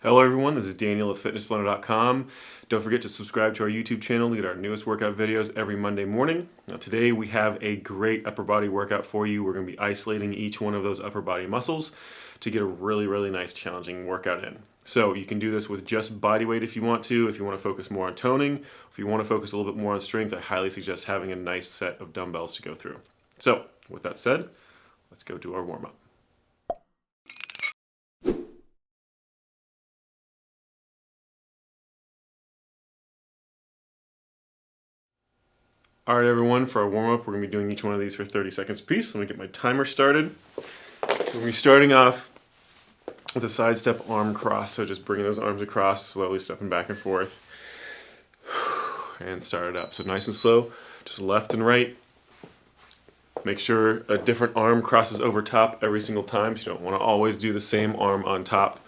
Hello everyone, this is Daniel at FitnessBlender.com. Don't forget to subscribe to our YouTube channel to get our newest workout videos every Monday morning. Now today we have a great upper body workout for you. We're going to be isolating each one of those upper body muscles to get a really nice challenging workout in. So you can do this with just body weight if you want to focus more on toning, if you want to focus a little bit more on strength, I highly suggest having a nice set of dumbbells to go through. So with that said, let's go do our warm-up. Alright everyone, for our warm-up, we're going to be doing each one of these for 30 seconds apiece. Let me get my timer started. We're going to be starting off with a side step arm cross, so just bringing those arms across, slowly stepping back and forth. And start it up. So nice and slow, just left and right. Make sure a different arm crosses over top every single time, so you don't want to always do the same arm on top.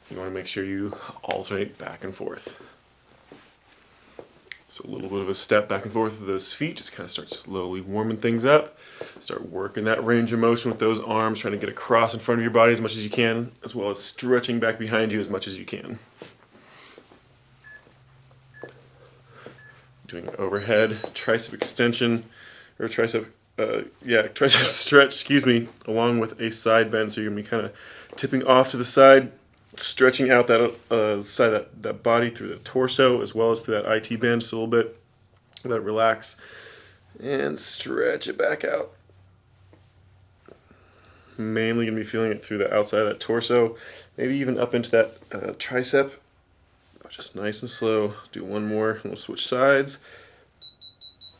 You want to make sure you alternate back and forth. So a little bit of a step back and forth with those feet, just kind of start slowly warming things up. Start working that range of motion with those arms, trying to get across in front of your body as much as you can, as well as stretching back behind you as much as you can. Doing an overhead tricep extension, or tricep stretch, along with a side bend. So you're going to be kind of tipping off to the side, stretching out that side that body through the torso as well as through that IT band just a little bit. Let it relax and stretch it back out. Mainly going to be feeling it through the outside of that torso, maybe even up into that tricep. Just nice and slow. Do one more and we'll switch sides.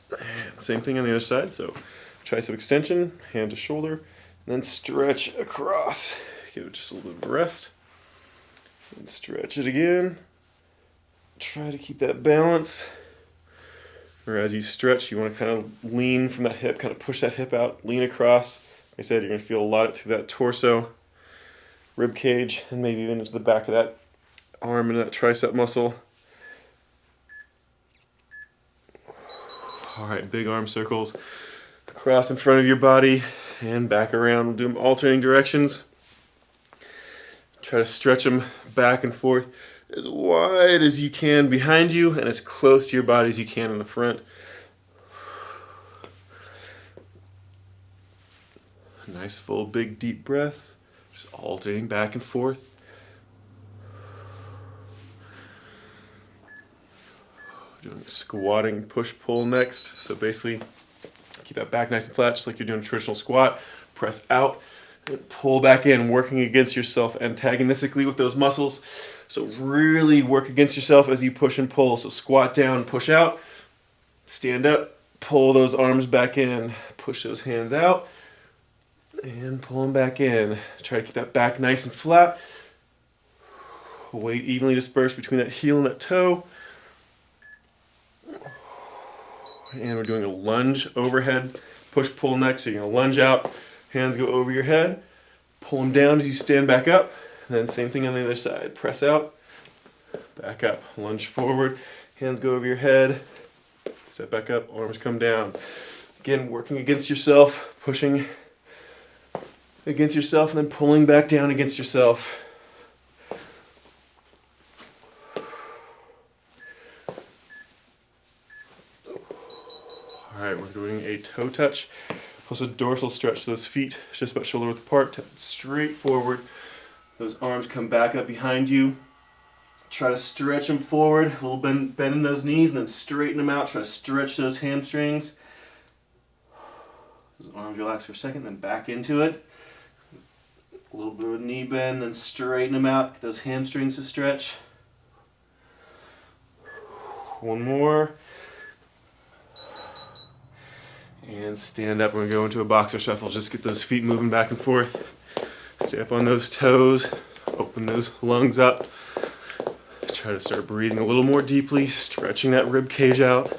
And same thing on the other side. So tricep extension, hand to shoulder, and then stretch across. Give it just a little bit of a rest. And stretch it again. Try to keep that balance. Or as you stretch, you want to kind of lean from that hip, kind of push that hip out, lean across. Like I said, you're going to feel a lot through that torso, rib cage, and maybe even into the back of that arm and that tricep muscle. Alright, big arm circles across in front of your body and back around. We'll do them alternating directions. Try to stretch them back and forth as wide as you can behind you and as close to your body as you can in the front. Nice full big deep breaths, just alternating back and forth. Doing squatting push-pull next. So basically keep that back nice and flat just like you're doing a traditional squat. Press out. And pull back in, working against yourself antagonistically with those muscles. So really work against yourself as you push and pull. So squat down, push out, stand up, pull those arms back in, push those hands out, and pull them back in. Try to keep that back nice and flat. Weight evenly dispersed between that heel and that toe. And we're doing a lunge overhead push-pull next. So you're going to lunge out. Hands go over your head, pull them down as you stand back up, and then same thing on the other side. Press out, back up, lunge forward, hands go over your head, step back up, arms come down. Again, working against yourself, pushing against yourself, and then pulling back down against yourself. All right, we're doing a toe touch. Also dorsal stretch, those feet just about shoulder width apart, straight forward. Those arms come back up behind you. Try to stretch them forward, a little bend in those knees, and then straighten them out. Try to stretch those hamstrings. Those arms relax for a second, then back into it. A little bit of a knee bend, then straighten them out. Get those hamstrings to stretch. One more. And stand up. We're going to go into a boxer shuffle. Just get those feet moving back and forth. Stay up on those toes. Open those lungs up. Try to start breathing a little more deeply, stretching that rib cage out.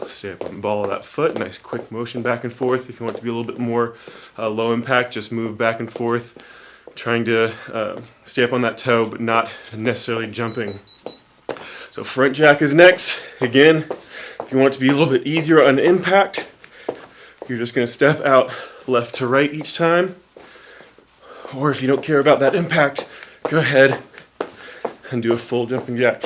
Stay up on the ball of that foot. Nice quick motion back and forth. If you want it to be a little bit more low impact, just move back and forth. Trying to stay up on that toe, but not necessarily jumping. So front jack is next. Again, if you want it to be a little bit easier on impact, You're just going to step out left to right each time. Or if you don't care about that impact, go ahead and do a full jumping jack.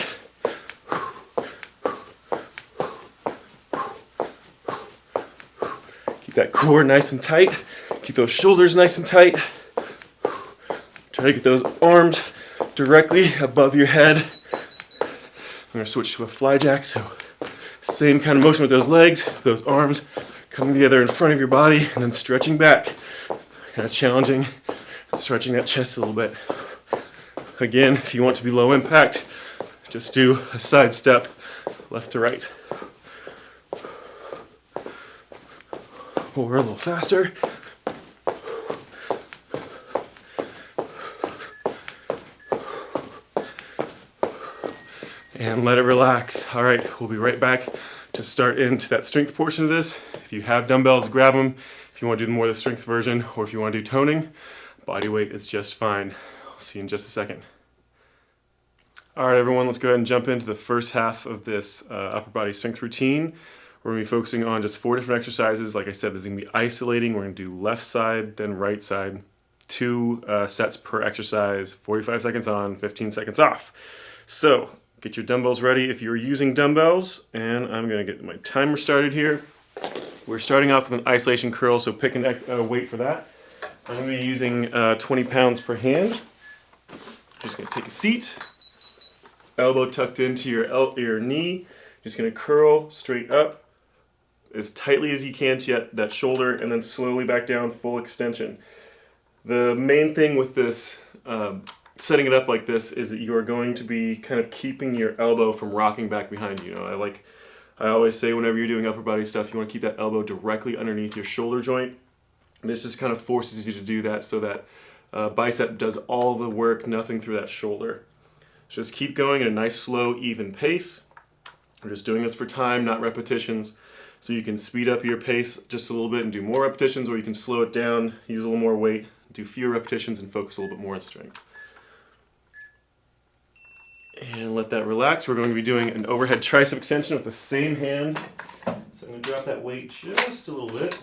Keep that core nice and tight. Keep those shoulders nice and tight. Try to get those arms directly above your head. I'm going to switch to a fly jack, so same kind of motion with those legs, those arms coming together in front of your body and then stretching back. Kind of challenging and stretching that chest a little bit. Again, if you want to be low impact, just do a side step left to right. Or a little faster. And let it relax. All right, we'll be right back to start into that strength portion of this. If you have dumbbells, grab them. If you want to do more of the strength version, or if you want to do toning, body weight is just fine. I'll see you in just a second. All right, everyone, let's go ahead and jump into the first half of this upper body strength routine. We're going to be focusing on just 4 different exercises. Like I said, this is going to be isolating. We're going to do left side, then right side. 2 sets per exercise, 45 seconds on, 15 seconds off. So, get your dumbbells ready if you're using dumbbells, and I'm going to get my timer started here. We're starting off with an isolation curl, so pick a weight for that. I'm going to be using 20 pounds per hand. Just going to take a seat, elbow tucked into your knee. Just going to curl straight up as tightly as you can to that shoulder, and then slowly back down, full extension. The main thing with this setting it up like this is that you are going to be kind of keeping your elbow from rocking back behind you. I always say whenever you're doing upper body stuff, you want to keep that elbow directly underneath your shoulder joint. This just kind of forces you to do that so that bicep does all the work, nothing through that shoulder. So just keep going at a nice, slow, even pace. We're just doing this for time, not repetitions. So you can speed up your pace just a little bit and do more repetitions, or you can slow it down, use a little more weight, do fewer repetitions, and focus a little bit more on strength. And let that relax. We're going to be doing an overhead tricep extension with the same hand. So I'm going to drop that weight just a little bit.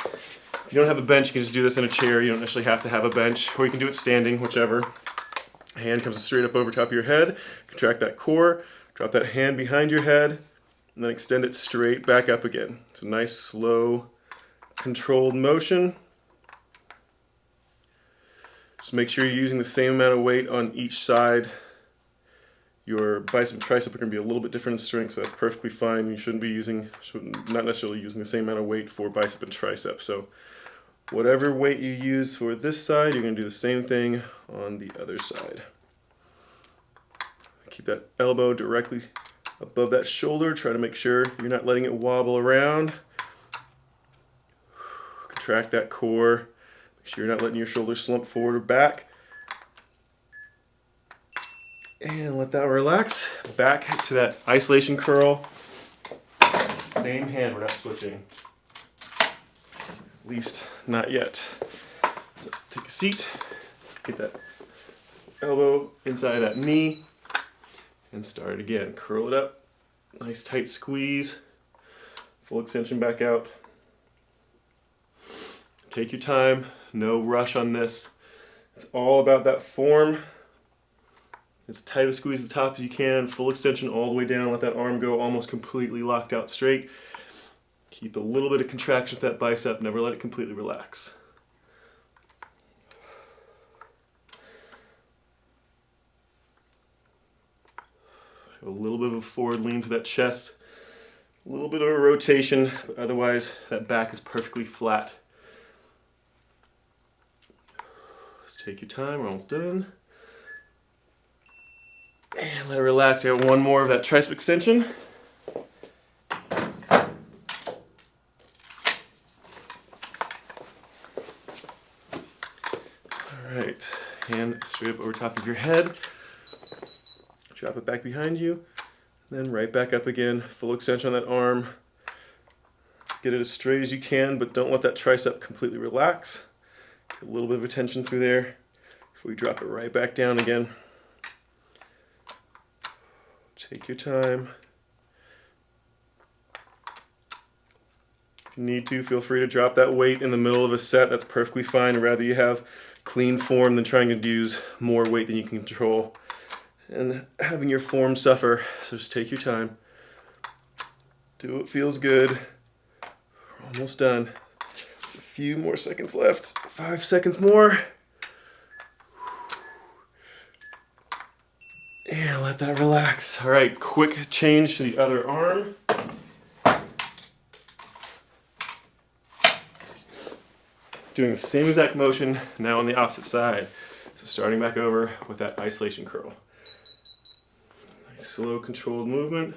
If you don't have a bench, you can just do this in a chair. You don't necessarily have to have a bench, or you can do it standing, whichever. Hand comes straight up over top of your head. Contract that core, drop that hand behind your head, and then extend it straight back up again. It's a nice, slow, controlled motion. Just make sure you're using the same amount of weight on each side. Your bicep and tricep are going to be a little bit different in strength, so that's perfectly fine. You not necessarily using the same amount of weight for bicep and tricep. So whatever weight you use for this side, you're going to do the same thing on the other side. Keep that elbow directly above that shoulder. Try to make sure you're not letting it wobble around. Contract that core. Make sure you're not letting your shoulders slump forward or back. And let that relax. Back to that isolation curl. Same hand, we're not switching. At least not yet. So take a seat, get that elbow inside that knee, and start again. Curl it up, nice tight squeeze, full extension back out. Take your time, no rush on this. It's all about that form. As tight a squeeze at the top as you can, full extension all the way down, let that arm go almost completely locked out straight. Keep a little bit of contraction with that bicep, never let it completely relax. Have a little bit of a forward lean to that chest, a little bit of a rotation, but otherwise that back is perfectly flat. Just take your time, we're almost done. And let it relax. I got one more of that tricep extension. Alright, hand straight up over top of your head. Drop it back behind you. Then right back up again. Full extension on that arm. Get it as straight as you can, but don't let that tricep completely relax. Get a little bit of a tension through there before you drop it right back down again. Take your time. If you need to, feel free to drop that weight in the middle of a set. That's perfectly fine. I'd rather you have clean form than trying to use more weight than you can control and having your form suffer. So just take your time. Do what feels good. We're almost done. Just a few more seconds left. 5 seconds more. And let that relax. All right, quick change to the other arm. Doing the same exact motion now on the opposite side. So starting back over with that isolation curl. Nice slow controlled movement.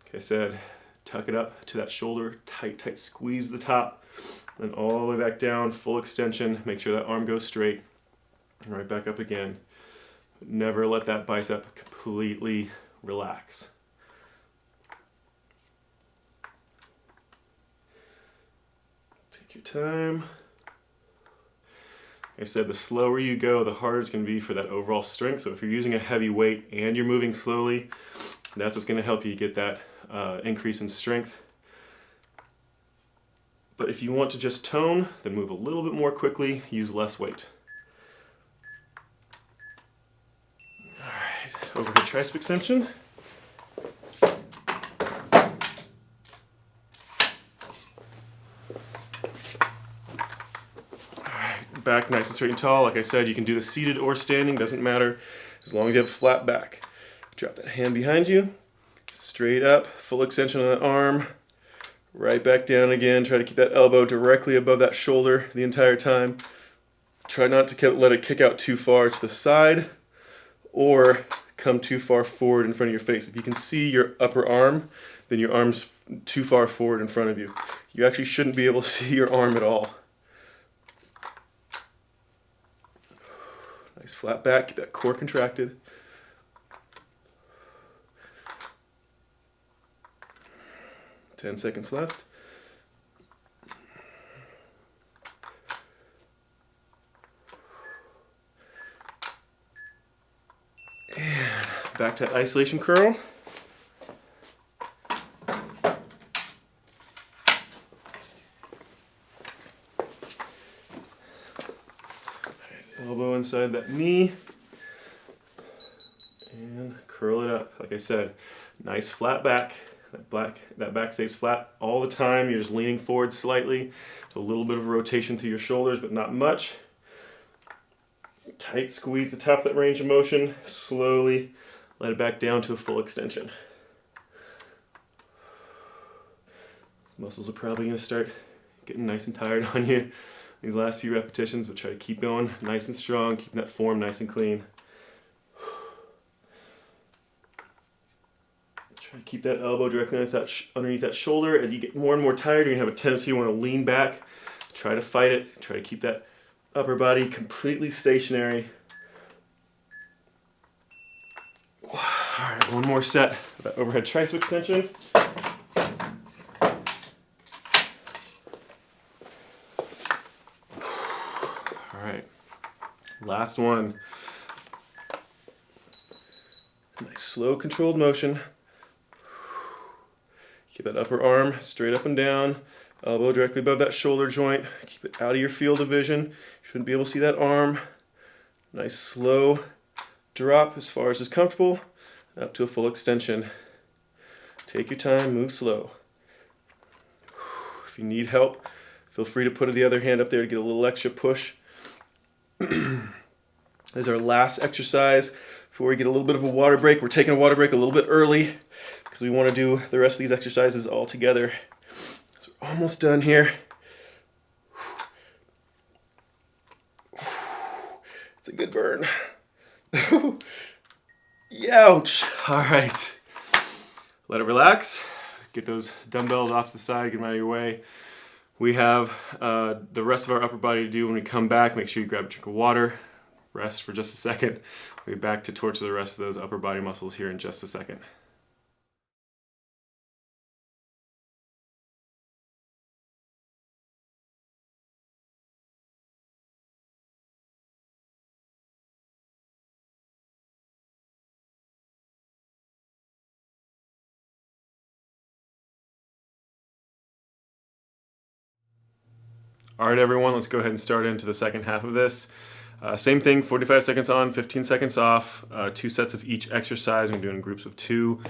Like I said, tuck it up to that shoulder, tight, tight, squeeze the top, then all the way back down, full extension. Make sure that arm goes straight. And right back up again. Never let that bicep completely relax. Take your time. Like I said, the slower you go, the harder it's going to be for that overall strength. So if you're using a heavy weight and you're moving slowly, that's what's going to help you get that increase in strength. But if you want to just tone, then move a little bit more quickly, use less weight. Overhead tricep extension. Alright, back nice and straight and tall. Like I said, you can do this seated or standing, doesn't matter, as long as you have a flat back. Drop that hand behind you, straight up, full extension on that arm, right back down again. Try to keep that elbow directly above that shoulder the entire time. Try not to let it kick out too far to the side or come too far forward in front of your face. If you can see your upper arm, then your arm's too far forward in front of you. You actually shouldn't be able to see your arm at all. Nice flat back, keep that core contracted. Ten seconds left. And back to that isolation curl. Elbow inside that knee. And curl it up. Like I said, nice flat back. That back stays flat all the time. You're just leaning forward slightly. So a little bit of rotation through your shoulders, but not much. Tight squeeze the top of that range of motion. Slowly let it back down to a full extension. These muscles are probably going to start getting nice and tired on you these last few repetitions, but try to keep going nice and strong, keeping that form nice and clean. Try to keep that elbow directly underneath that shoulder. As you get more and more tired, you're going to have a tendency to want to lean back. Try to fight it. Try to keep that upper body completely stationary. All right, one more set of that overhead tricep extension. All right, last one. Nice slow controlled motion. Keep that upper arm straight up and down. Elbow directly above that shoulder joint. Keep it out of your field of vision. You shouldn't be able to see that arm. Nice slow drop as far as is comfortable. Up to a full extension. Take your time, move slow. If you need help, feel free to put the other hand up there to get a little extra push. This is our last exercise before we get a little bit of a water break. We're taking a water break a little bit early because we want to do the rest of these exercises all together. So we're almost done here. It's a good burn. Ouch. All right. Let it relax. Get those dumbbells off to the side, get them out of your way. We have the rest of our upper body to do when we come back. Make sure you grab a drink of water. Rest for just a second. We'll be back to torture the rest of those upper body muscles here in just a second. All right, everyone, let's go ahead and start into the second half of this. Same thing, 45 seconds on, 15 seconds off, 2 sets of each exercise. We're doing groups of 2.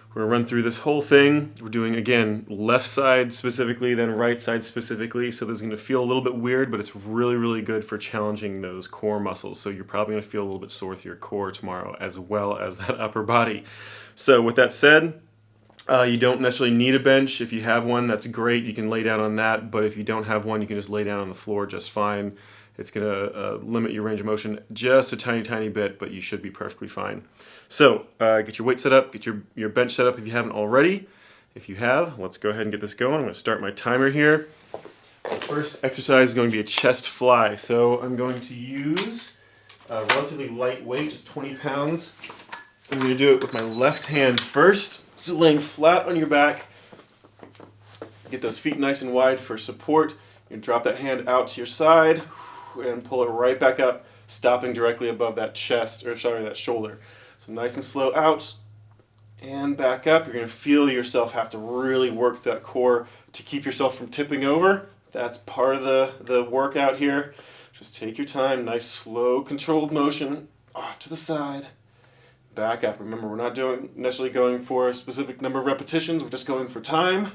We're gonna run through this whole thing. We're doing, again, left side specifically, then right side specifically. So this is gonna feel a little bit weird, but it's really, really good for challenging those core muscles. So you're probably gonna feel a little bit sore through your core tomorrow, as well as that upper body. So with that said, you don't necessarily need a bench. If you have one, that's great. You can lay down on that. But if you don't have one, you can just lay down on the floor just fine. It's going to limit your range of motion just a tiny, tiny bit, but you should be perfectly fine. So get your weight set up, get your bench set up if you haven't already. If you have, let's go ahead and get this going. I'm going to start my timer here. The first exercise is going to be a chest fly. So I'm going to use a relatively light weight, just 20 pounds. I'm going to do it with my left hand first. So laying flat on your back. Get those feet nice and wide for support. You can drop that hand out to your side and pull it right back up, stopping directly above that chest, or sorry, that shoulder. So nice and slow out and back up. You're going to feel yourself have to really work that core to keep yourself from tipping over. That's part of the workout here. Just take your time, nice slow controlled motion, off to the side, back up. Remember, we're not necessarily going for a specific number of repetitions, we're just going for time.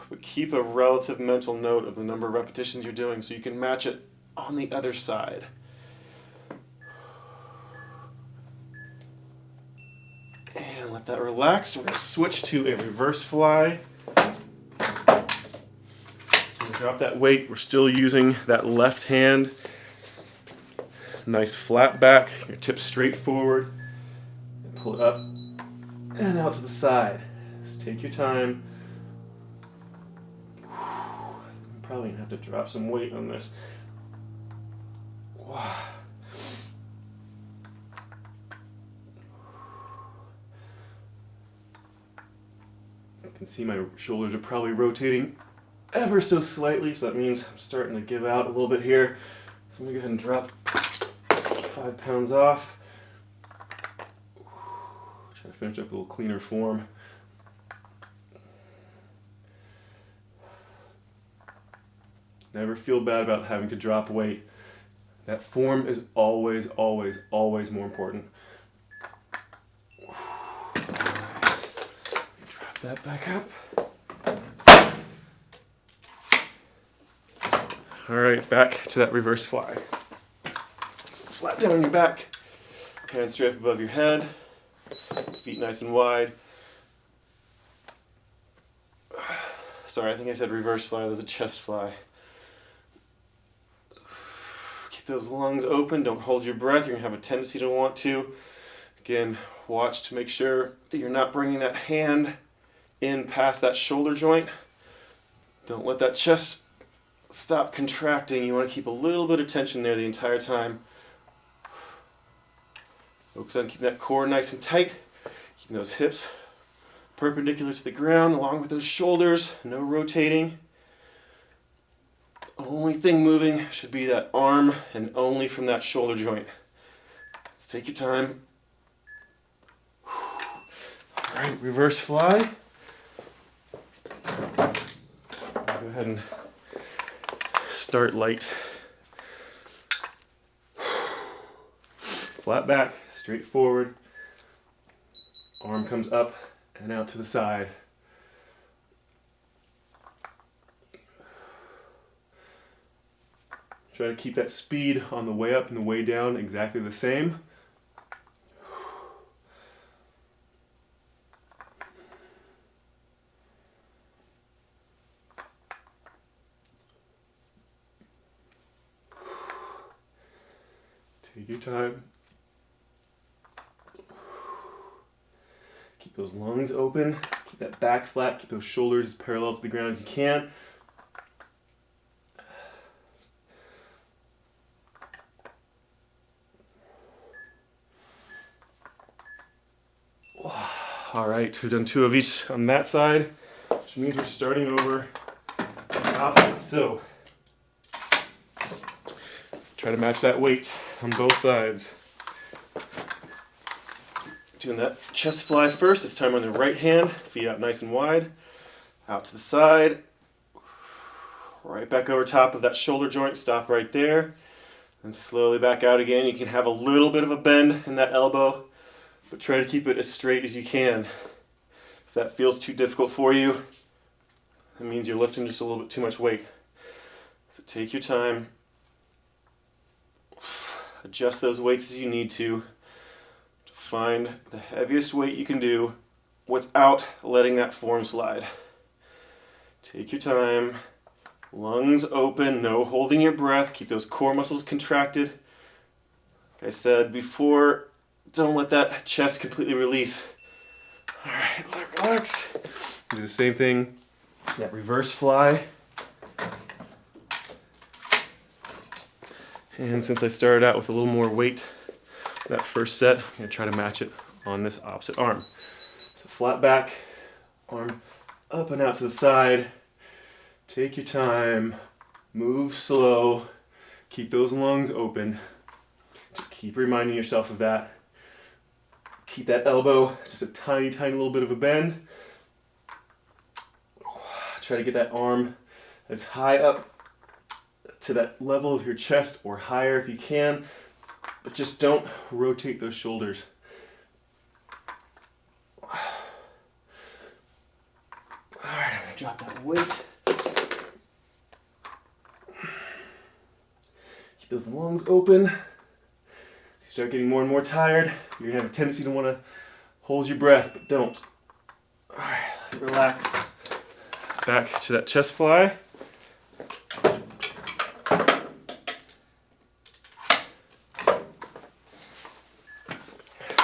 But keep a relative mental note of the number of repetitions you're doing so you can match it on the other side. And let that relax. We're going to switch to a reverse fly. Drop that weight. We're still using that left hand. Nice flat back. Your tip straight forward. And pull it up and out to the side. Just take your time. Probably gonna have to drop some weight on this. Wow. I can see my shoulders are probably rotating ever so slightly, so that means I'm starting to give out a little bit here. So I'm gonna go ahead and drop 5 pounds off. Try to finish up a little cleaner form. Never feel bad about having to drop weight. That form is always, always, always more important. Drop that back up. All right, back to that reverse fly. So flat down on your back, hands straight up above your head, feet nice and wide. Sorry, I think I said reverse fly, there's a chest fly. Those lungs open, don't hold your breath, you're going to have a tendency to want to. Again, watch to make sure that you're not bringing that hand in past that shoulder joint. Don't let that chest stop contracting. You want to keep a little bit of tension there the entire time. Focus on keeping that core nice and tight, keeping those hips perpendicular to the ground along with those shoulders, no rotating. Only thing moving should be that arm and only from that shoulder joint. Let's take your time. All right, reverse fly. Go ahead and start light. Flat back, straight forward. Arm comes up and out to the side. Try to keep that speed on the way up and the way down exactly the same. Take your time. Keep those lungs open. Keep that back flat. Keep those shoulders as parallel to the ground as you can. All right, we've done 2 of each on that side, which means we're starting over on the opposite. So try to match that weight on both sides. Doing that chest fly first, this time on the right hand, feet out nice and wide, out to the side, Right back over top of that shoulder joint, stop right there. And slowly back out again. You can have a little bit of a bend in that elbow, but try to keep it as straight as you can. If that feels too difficult for you, that means you're lifting just a little bit too much weight. So take your time. Adjust those weights as you need to find the heaviest weight you can do without letting that form slide. Take your time. Lungs open, no holding your breath. Keep those core muscles contracted. Like I said before, don't let that chest completely release. All right, relax. Do the same thing, that reverse fly. And since I started out with a little more weight that first set, I'm going to try to match it on this opposite arm. So flat back, arm up and out to the side. Take your time, move slow, keep those lungs open. Just keep reminding yourself of that. Keep that elbow just a tiny, tiny little bit of a bend. Try to get that arm as high up to that level of your chest or higher if you can, but just don't rotate those shoulders. All right, I'm gonna drop that weight. Keep those lungs open. As you start getting more and more tired, you're gonna have a tendency to want to hold your breath, but don't. All right, relax. Back to that chest fly.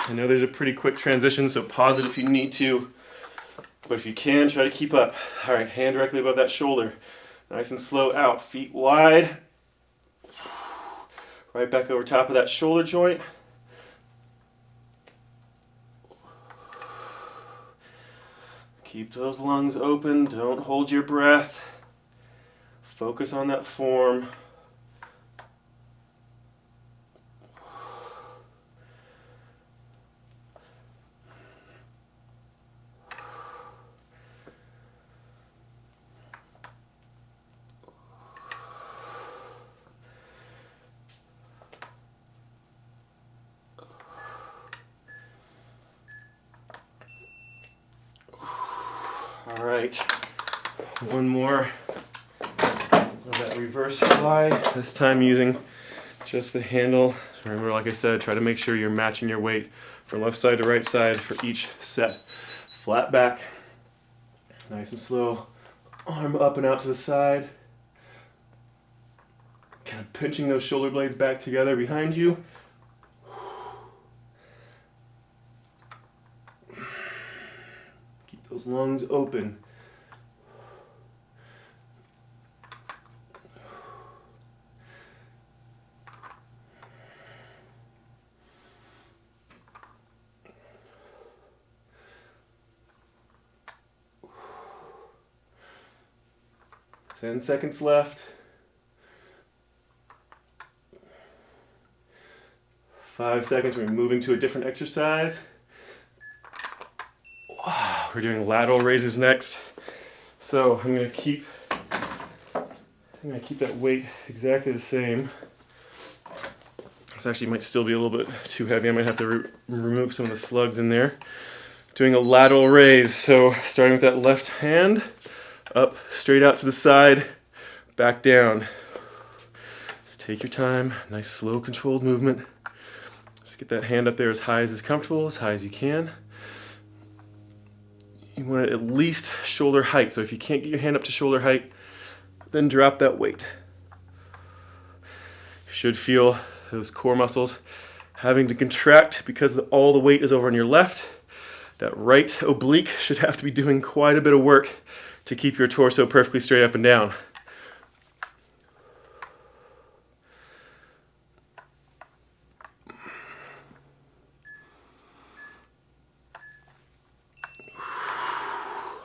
I know there's a pretty quick transition, so pause it if you need to. But if you can, try to keep up. All right, hand directly above that shoulder. Nice and slow out. Feet wide. Right back over top of that shoulder joint. Keep those lungs open. Don't hold your breath. Focus on that form. All right, one more of that reverse fly, this time using just the handle. Remember, like I said, try to make sure you're matching your weight from left side to right side for each set. Flat back, nice and slow, arm up and out to the side. Kind of pinching those shoulder blades back together behind you. Keep those lungs open. Ten seconds left. 5 seconds, we're moving to a different exercise. We're doing lateral raises next. So I'm gonna keep that weight exactly the same. This actually might still be a little bit too heavy. I might have to remove some of the slugs in there. Doing a lateral raise. So starting with that left hand, up, straight out to the side, back down. Just take your time, nice slow controlled movement. Just get that hand up there as high as is comfortable, as high as you can. You want it at least shoulder height, so if you can't get your hand up to shoulder height, then drop that weight. You should feel those core muscles having to contract because all the weight is over on your left. That right oblique should have to be doing quite a bit of work to keep your torso perfectly straight up and down.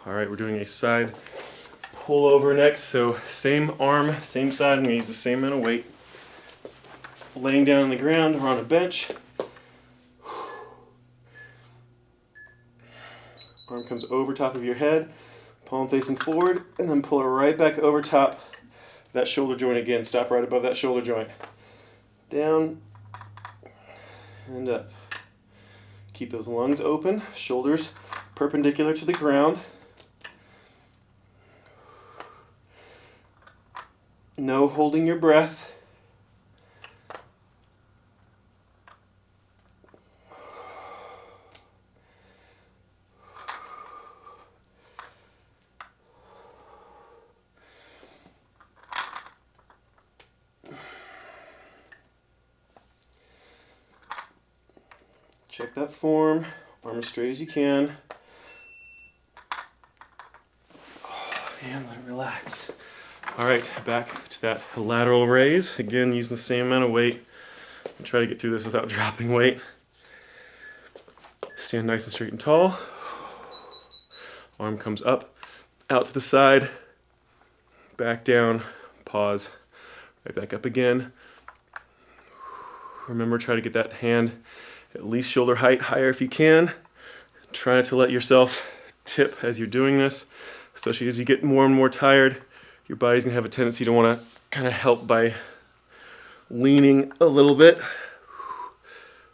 All right, we're doing a side pull over next. So same arm, same side. I'm gonna use the same amount of weight. Laying down on the ground or on a bench. Arm comes over top of your head, palm facing forward, and then pull it right back over top that shoulder joint again. Stop right above that shoulder joint. Down and up. Keep those lungs open, shoulders perpendicular to the ground. No holding your breath. Check that form, arm as straight as you can. And let it relax. All right, back to that lateral raise. Again, using the same amount of weight. I'll try to get through this without dropping weight. Stand nice and straight and tall. Arm comes up, out to the side, back down, pause, right back up again. Remember, try to get that hand at least shoulder height higher if you can. Try not to let yourself tip as you're doing this, especially as you get more and more tired. Your body's gonna have a tendency to wanna kind of help by leaning a little bit.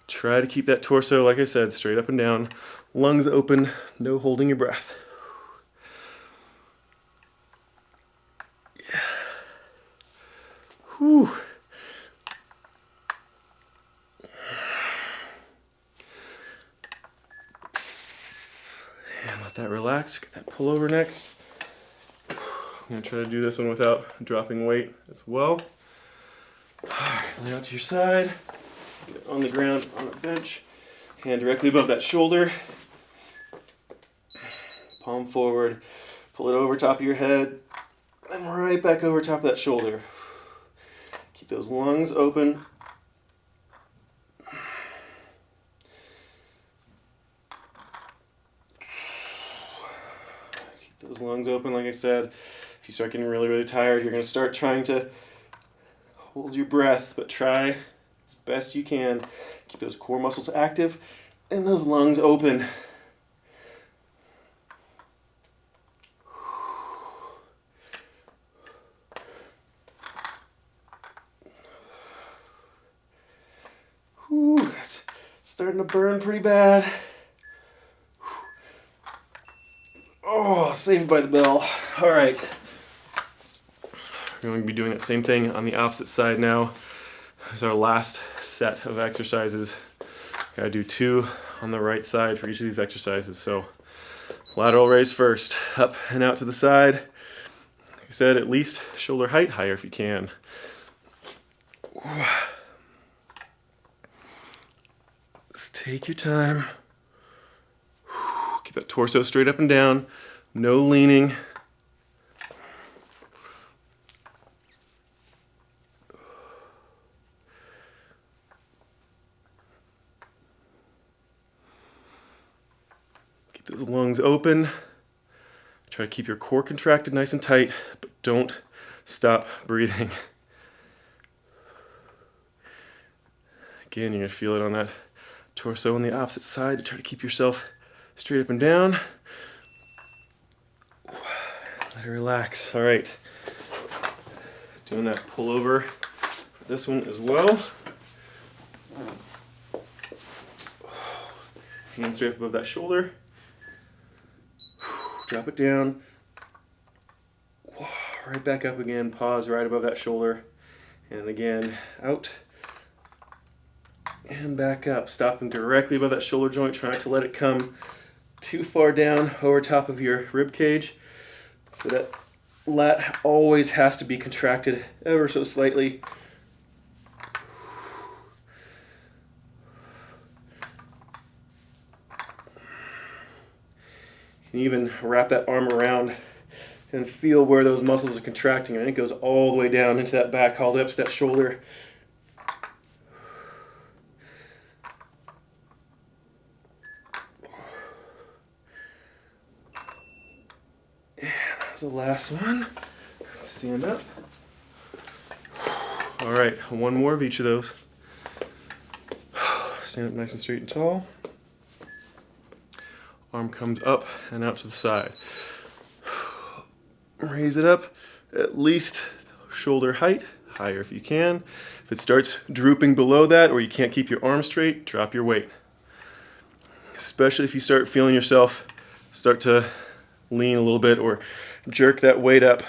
Try to keep that torso, like I said, straight up and down. Lungs open, no holding your breath. Yeah. Whew. And let that relax. Get that pullover next. I'm going to try to do this one without dropping weight as well. Lay out to your side. Get on the ground on a bench. Hand directly above that shoulder. Palm forward. Pull it over top of your head. And right back over top of that shoulder. Keep those lungs open. Keep those lungs open, like I said. If you start getting really, really tired, you're going to start trying to hold your breath, but try as best you can. Keep those core muscles active and those lungs open. Whew, it's starting to burn pretty bad. Oh, saved by the bell. All right. We're going to be doing that same thing on the opposite side now. This is our last set of exercises. Gotta do 2 on the right side for each of these exercises. So lateral raise first, up and out to the side. Like I said, at least shoulder height higher if you can. Just take your time. Keep that torso straight up and down. No leaning. Keep those lungs open. Try to keep your core contracted nice and tight, but don't stop breathing. Again, you're going to feel it on that torso on the opposite side to try to keep yourself straight up and down. Let it relax. All right. Doing that pullover for this one as well. Hand straight up above that shoulder. Drop it down. Right back up again. Pause right above that shoulder. And again, out. And back up. Stopping directly above that shoulder joint. Try not to let it come too far down over top of your rib cage. So that lat always has to be contracted ever so slightly. You can even wrap that arm around and feel where those muscles are contracting, and it goes all the way down into that back, all the way up to that shoulder. The last one. Stand up. All right, one more of each of those. Stand up nice and straight and tall. Arm comes up and out to the side. Raise it up at least shoulder height, higher if you can. If it starts drooping below that or you can't keep your arms straight, drop your weight. Especially if you start feeling yourself start to lean a little bit or jerk that weight up.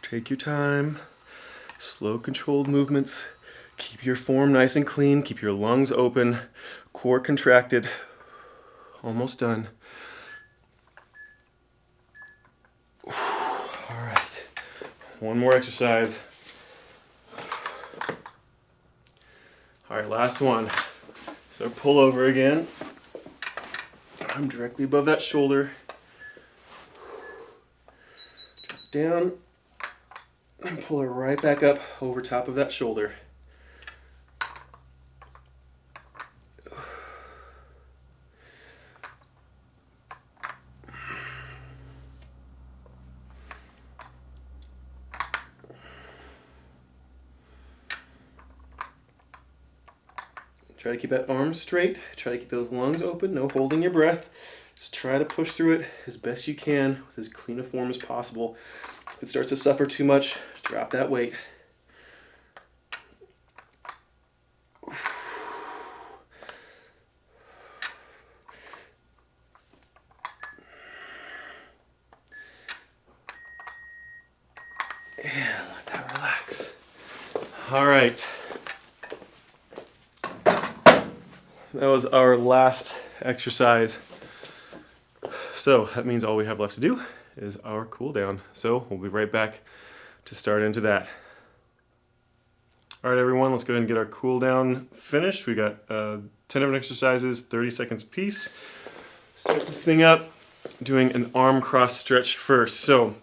Take your time, slow controlled movements. Keep your form nice and clean, keep your lungs open, core contracted. Almost done. All right, one more exercise. All right, last one. So pull over again. I'm directly above that shoulder. Drop down. And pull it right back up over top of that shoulder. Try to keep that arm straight. Try to keep those lungs open. No holding your breath. Just try to push through it as best you can with as clean a form as possible. If it starts to suffer too much, drop that weight. And let that relax. All right. That was our last exercise. So that means all we have left to do is our cool down. So we'll be right back to start into that. All right, everyone, let's go ahead and get our cool down finished. We got 10 different exercises, 30 seconds apiece. Start this thing up, doing an arm cross stretch first. So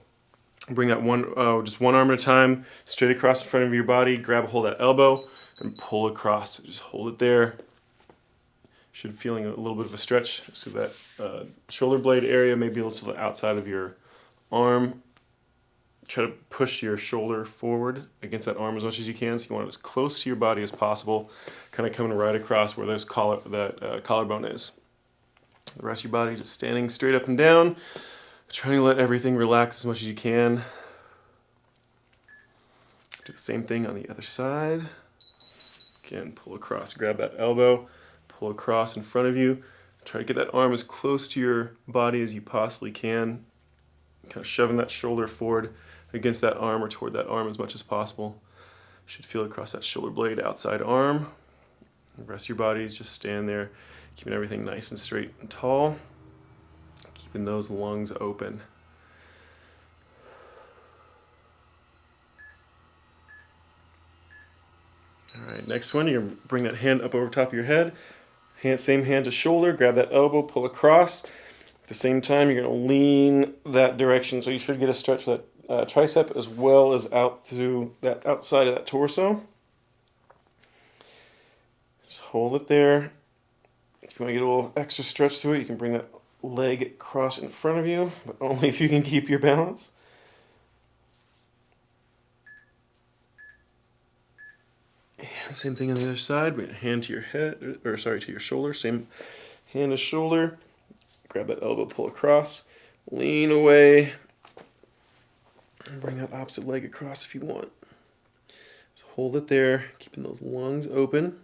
bring that just one arm at a time, straight across in front of your body, grab a hold of that elbow, and pull across. Just hold it there. Should feeling a little bit of a stretch. So that shoulder blade area may be a little to the outside of your arm. Try to push your shoulder forward against that arm as much as you can. So you want it as close to your body as possible, kind of coming right across where that collarbone is. The rest of your body just standing straight up and down. Trying to let everything relax as much as you can. Do the same thing on the other side. Again, pull across, grab that elbow, pull across in front of you. Try to get that arm as close to your body as you possibly can. Kind of shoving that shoulder forward against that arm or toward that arm as much as possible. Should feel across that shoulder blade, outside arm. The rest of your body is just stand there, keeping everything nice and straight and tall. Keeping those lungs open. All right, next one, you're going to bring that hand up over top of your head. Same hand to shoulder, grab that elbow, pull across. At the same time, you're going to lean that direction, so you should get a stretch of that tricep as well as out through that outside of that torso. Just hold it there. If you want to get a little extra stretch through it, you can bring that leg across in front of you, but only if you can keep your balance. And same thing on the other side. Bring a hand to your head, to your shoulder. Same hand to shoulder. Grab that elbow, pull across, lean away, and bring that opposite leg across if you want. So hold it there, keeping those lungs open.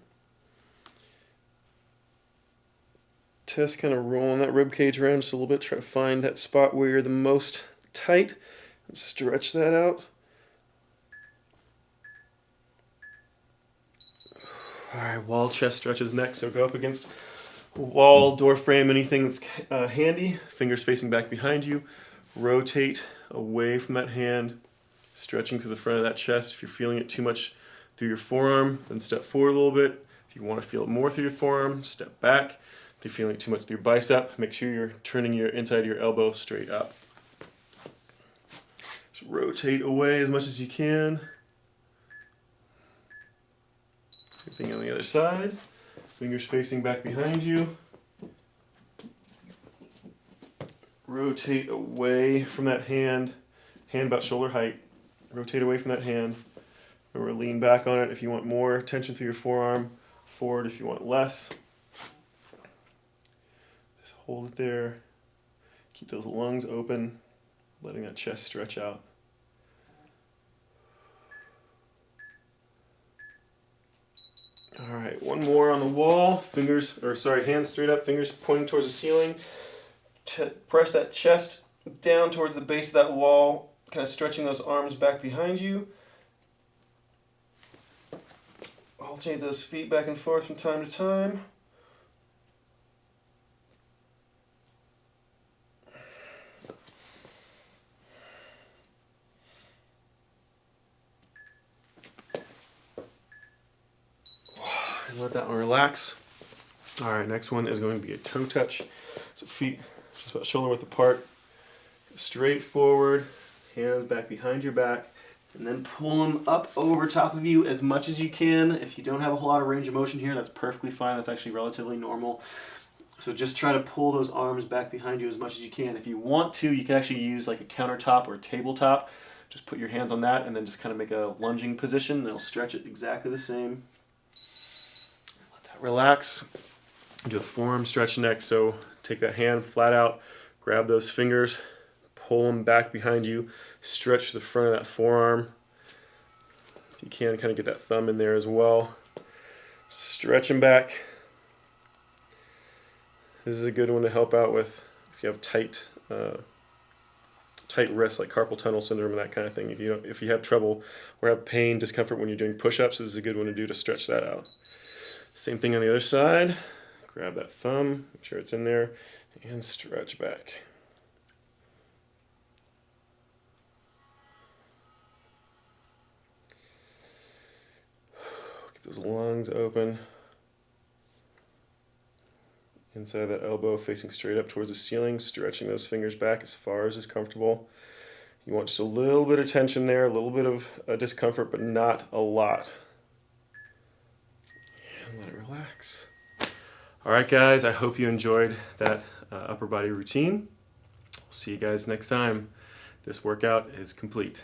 Test kind of rolling that rib cage around just a little bit. Try to find that spot where you're the most tight and stretch that out. All right, wall chest stretches next. So go up against a wall, door frame, anything that's handy. Fingers facing back behind you. Rotate away from that hand, stretching to the front of that chest. If you're feeling it too much through your forearm, then step forward a little bit. If you want to feel it more through your forearm, step back. If you're feeling it too much through your bicep, make sure you're turning your inside of your elbow straight up. Just rotate away as much as you can. Same thing on the other side. Fingers facing back behind you. Rotate away from that hand. Hand about shoulder height. Rotate away from that hand. Remember, lean back on it if you want more tension through your forearm, forward if you want less. Just hold it there. Keep those lungs open, letting that chest stretch out. All right, one more on the wall. Hands straight up, fingers pointing towards the ceiling. Press that chest down towards the base of that wall, kind of stretching those arms back behind you. Alternate those feet back and forth from time to time. And let that one relax. All right, next one is going to be a toe touch. So feet just about shoulder width apart. Straight forward, hands back behind your back, and then pull them up over top of you as much as you can. If you don't have a whole lot of range of motion here, that's perfectly fine. That's actually relatively normal. So just try to pull those arms back behind you as much as you can. If you want to, you can actually use like a countertop or a tabletop. Just put your hands on that and then just kind of make a lunging position, and it'll stretch it exactly the same. Let that relax. Do a forearm stretch next. So take that hand flat out, grab those fingers, pull them back behind you, stretch the front of that forearm. If you can, kind of get that thumb in there as well. Stretch them back. This is a good one to help out with if you have tight wrists, like carpal tunnel syndrome and that kind of thing. If you have trouble or have pain, discomfort when you're doing push-ups, this is a good one to do to stretch that out. Same thing on the other side. Grab that thumb, make sure it's in there, and stretch back. Get those lungs open. Inside of that elbow facing straight up towards the ceiling, stretching those fingers back as far as is comfortable. You want just a little bit of tension there, a little bit of discomfort, but not a lot. And let it relax. All right, guys, I hope you enjoyed that upper body routine. I'll see you guys next time. This workout is complete.